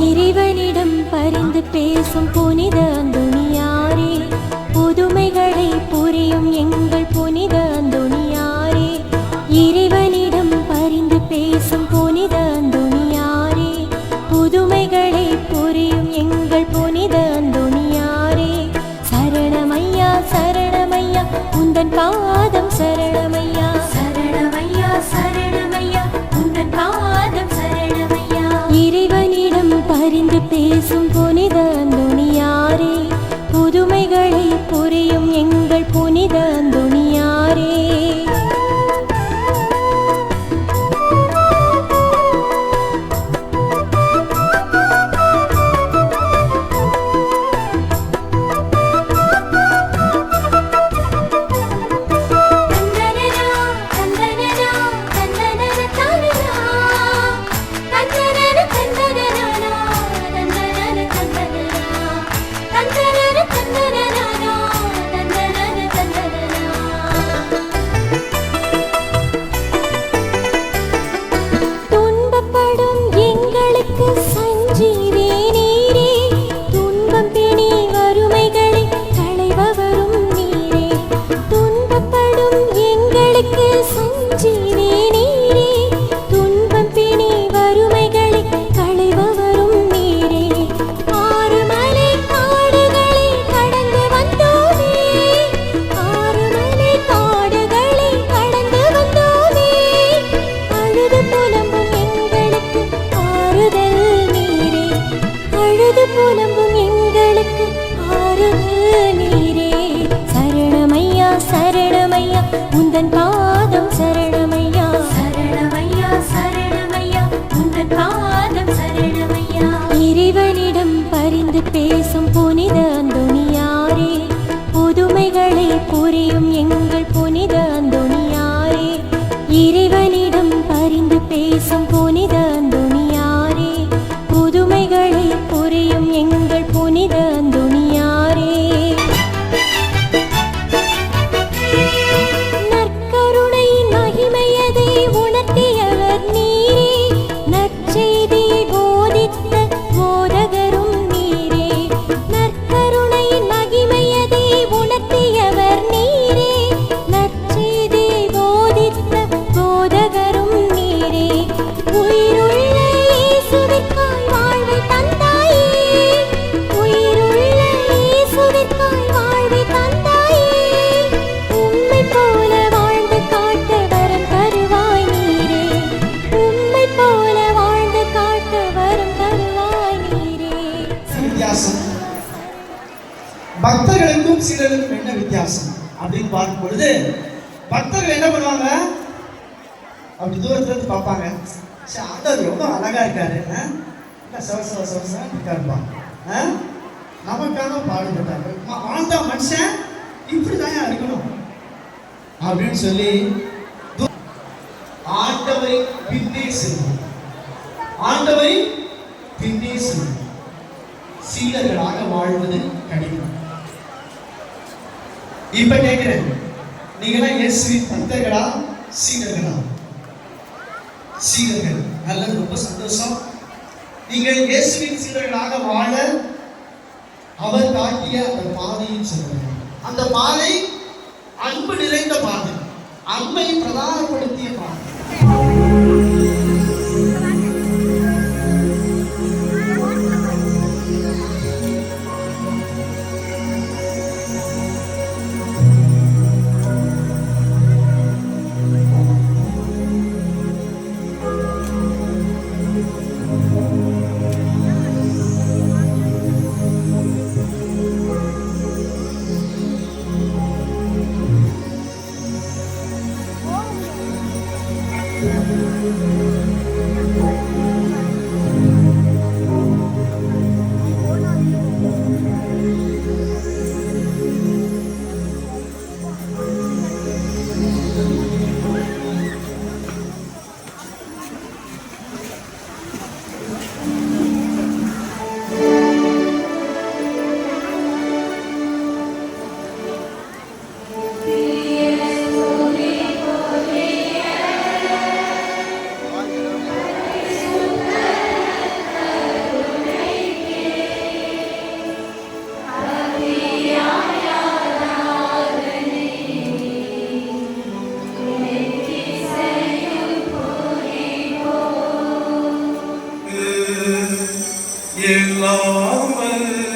இறைவனிடம் பரிந்து பேசும் புனித அந்தோணியாரே, புதுமைகளை புரியும் எங்கள் புனித அந்தோணியாரே. இறைவனிடம் பரிந்து பேசும் புனித அந்தோணியாரே, புதுமைகளை புரியும் எங்கள் புனித அந்தோணியாரே. சரணமையா சரணமையா உந்தன் பாதம் சரணமையா, சரணமையா சரணமையா உந்தன் பாதம் சரணமையா. இறைவனிடம் பரிந்து பேசும் புனித அந்தோணியாரே, புதுமைகளை புரியும் எங்கள் புனித அந்தோணியாரே. உந்தன் பாதம் சரணமையா, சரணமையா சரணமையா உந்தன் பாதம் சரணமையா. இறைவனிடம் பரிந்து பேசும் புனித அந்தோணியாரே, புதுமைகளை புரியும் எங்கள் புனித அந்தோணியாரே. இறைவனிடம் பரிந்து பேசும் புனித அந்தோணியாரே, புதுமைகளை புரியும் எங்கள் புனித அந்தோணியாரே. பக்தர்களுக்கும் சீடர்களுக்கும் என்ன வித்தியாசம் அப்படின்னு பார்க்கும் பொழுது, பக்தர்கள் என்ன பண்ணுவாங்க, அப்படி தூரத்துல இருந்து பார்ப்பாங்க, ஆண்டவர் ரொம்ப அழகா இருக்காரு, இருக்காருப்பா, நமக்காக பாடுபட்டாரு, வாழ்ந்த மனுஷன் இப்படிதான் இருக்கணும் அப்படின்னு சொல்லி ஆண்டவரை பின்னே செல்வோம், ஆண்டவரை பின்னே செல்வோம். சீடர்களாக வாழ்வது கடினம். இப்ப கேட்கிறேன், நீங்களா இயேசுவின் பக்தர்களா சீடர்களா? சீடர்கள். நல்லது, ரொம்ப சந்தோஷம். நீங்கள் இயேசுவின் சீடர்களாக வாழ அவர் காட்டிய அந்த பாதையும் சொல்லுங்கள். அந்த பாதை அன்பு நிறைந்த பாதை, அன்பை பிரதானப்படுத்திய பாதை. இல்லாமல்